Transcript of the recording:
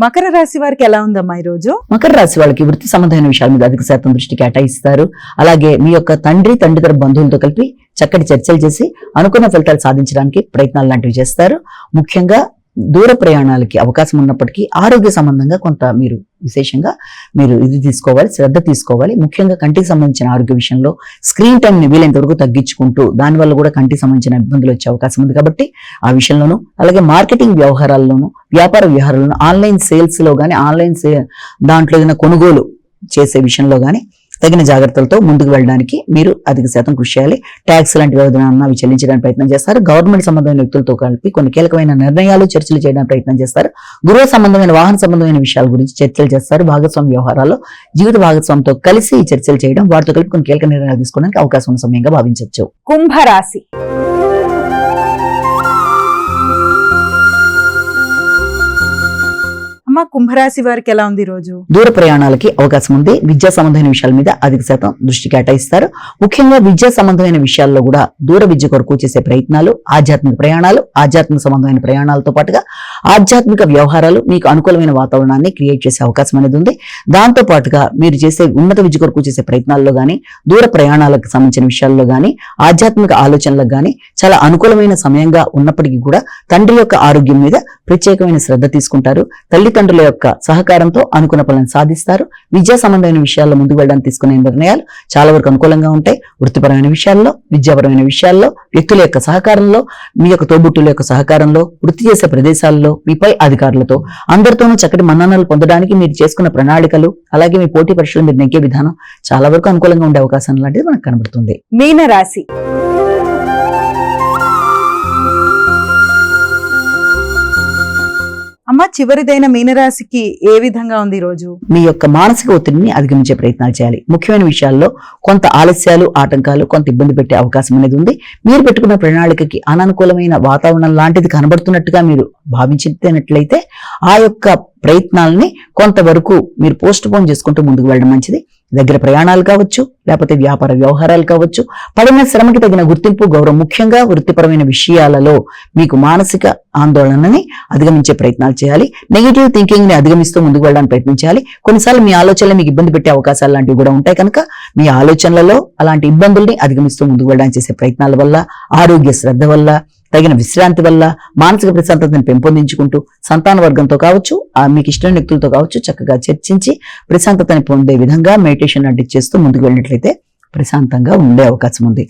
మకర రాశి వారికి ఎలా ఉందమ్మా ఈ రోజు? మకర రాశి వాళ్ళకి వృత్తి సంబంధమైన విషయాల మీద అధిక శాతం దృష్టి కేటాయిస్తారు. అలాగే మీ యొక్క తండ్రి బంధువులతో కలిపి చక్కటి చర్చలు చేసి అనుకున్న ఫలితాలు సాధించడానికి ప్రయత్నాలు లాంటివి చేస్తారు. ముఖ్యంగా దూర ప్రయాణాలకి అవకాశం ఉన్నప్పటికీ ఆరోగ్య సంబంధంగా కొంత మీరు విశేషంగా ఇది తీసుకోవాలి, శ్రద్ధ తీసుకోవాలి. ముఖ్యంగా కంటికి సంబంధించిన ఆరోగ్య విషయంలో స్క్రీన్ టైం ని వీలైనంత వరకు తగ్గించుకుంటూ దానివల్ల కూడా కంటికి సంబంధించిన ఇబ్బందులు వచ్చే అవకాశం ఉంది. కాబట్టి ఆ విషయంలోనూ, అలాగే మార్కెటింగ్ వ్యవహారాల్లోనూ, వ్యాపార వ్యవహారాల్లోనూ, ఆన్లైన్ సేల్స్ లో కానీ దాంట్లో ఏదైనా కొనుగోలు చేసే విషయంలో కానీ తగిన జాగ్రత్తలతో ముందుకు వెళ్ళడానికి మీరు అధిక శాతం కృషి చేయాలి. ట్యాక్స్ లాంటి వ్యవధానాలను అవి చెల్లించడానికి ప్రయత్నం చేస్తారు. గవర్నమెంట్ సంబంధమైన వ్యక్తులతో కలిపి కొన్ని కీలకమైన నిర్ణయాలు, చర్చలు చేయడానికి ప్రయత్నం చేస్తారు. గృహ సంబంధమైన, వాహన సంబంధమైన విషయాల గురించి చర్చలు చేస్తారు. భాగస్వామి వ్యవహారాల్లో జీవిత భాగస్వామితో కలిసి ఈ చర్చలు చేయడం, వాటితో కలిపి కొన్ని కీలక నిర్ణయాలు తీసుకోవడానికి అవకాశం ఉన్న సమయంగా భావించవచ్చు. కుంభరాశి. అమ్మా, కుంభరాశి వారికి ఎలా ఉంది ఈ రోజు? దూర ప్రయాణాలకి అవకాశం ఉంది. విద్యా సంబంధమైన విషయాల మీద అధిక శాతం దృష్టి కేటాయిస్తారు. ముఖ్యంగా విద్యా సంబంధమైన విషయాల్లో కూడా దూర విద్య కొరకు చేసే ప్రయత్నాలు, ఆధ్యాత్మిక ప్రయాణాలు, ఆధ్యాత్మిక సంబంధమైన ప్రయాణాలతో పాటుగా ఆధ్యాత్మిక వ్యవహారాలు మీకు అనుకూలమైన వాతావరణాన్ని క్రియేట్ చేసే అవకాశం అనేది ఉంది. దాంతో పాటుగా మీరు చేసే ఉన్నత విద్య కొరకు చేసే ప్రయత్నాల్లో గానీ, దూర ప్రయాణాలకు సంబంధించిన విషయాల్లో గానీ, ఆధ్యాత్మిక ఆలోచనలకు గానీ చాలా అనుకూలమైన సమయంగా ఉన్నప్పటికీ కూడా తండ్రి యొక్క ఆరోగ్యం మీద ప్రత్యేకమైన శ్రద్ధ తీసుకుంటారు. తల్లిదండ్రుల యొక్క సహకారంతో అనుకున్న పనులను సాధిస్తారు. విద్యా సంబంధమైన విషయాల్లో ముందుకు వెళ్ళడానికి తీసుకునే నిర్ణయాలు చాలా వరకు అనుకూలంగా ఉంటాయి. వృత్తిపరమైన విషయాల్లో, విద్యాపరమైన విషయాల్లో, వ్యక్తుల యొక్క సహకారంలో, మీ యొక్క తోబుట్టుల యొక్క సహకారంలో, వృత్తి చేసే ప్రదేశాల్లో, మీపై అధికారులతో అందరితోనూ చక్కటి మన్ననలు పొందడానికి మీరు చేసుకున్న ప్రణాళికలు, అలాగే మీ పోటీ పరీక్షలు మీరు నెగ్గే విధానం చాలా వరకు అనుకూలంగా ఉండే అవకాశం లాంటిది మనకు కనబడుతుంది. మీనరాశి. అమ్మ, చివరిదైన మీనరాశికి ఏ విధంగా ఉంది ఈ రోజు? మీ యొక్క మానసిక ఒత్తిడిని అధిగమించే ప్రయత్నాలు చేయాలి. ముఖ్యమైన విషయాల్లో కొంత ఆలస్యాలు, ఆటంకాలు, కొంత ఇబ్బంది పెట్టే అవకాశం అనేది ఉంది. మీరు పెట్టుకున్న ప్రణాళికకి అననుకూలమైన వాతావరణం లాంటిది కనబడుతున్నట్టుగా మీరు భావించినట్లయితే ఆ యొక్క ప్రయత్నాలని కొంతవరకు మీరు పోస్ట్ పోన్ చేసుకుంటూ ముందుకు వెళ్ళడం మంచిది. దగ్గర ప్రయాణాలు కావచ్చు, లేకపోతే వ్యాపార వ్యవహారాలు కావచ్చు, పడిన శ్రమకి తగిన గుర్తింపు, గౌరవం, ముఖ్యంగా వృత్తిపరమైన విషయాలలో మీకు మానసిక ఆందోళనని అధిగమించే ప్రయత్నాలు చేయాలి. నెగిటివ్ థింకింగ్ ని అధిగమిస్తూ ముందుకు వెళ్ళడానికి ప్రయత్నించాలి. కొన్నిసార్లు మీ ఆలోచనలు మీకు ఇబ్బంది పెట్టే అవకాశాలు లాంటివి కూడా ఉంటాయి కనుక మీ ఆలోచనలలో అలాంటి ఇబ్బందుల్ని అధిగమిస్తూ ముందుకు వెళ్ళడానికి చేసే ప్రయత్నాల వల్ల, ఆరోగ్య శ్రద్ధ వల్ల, తగిన విశ్రాంతి వల్ల మానసిక ప్రశాంతతను పెంపొందించుకుంటూ సంతాన వర్గంతో కావచ్చు, మీకు ఇష్టమైన వ్యక్తులతో కావచ్చు చక్కగా చర్చించి ప్రశాంతతని పొందే విధంగా మెడిటేషన్ లాంటివి చేస్తూ ముందుకు వెళ్ళినట్లయితే ప్రశాంతంగా ఉండే అవకాశం ఉంది.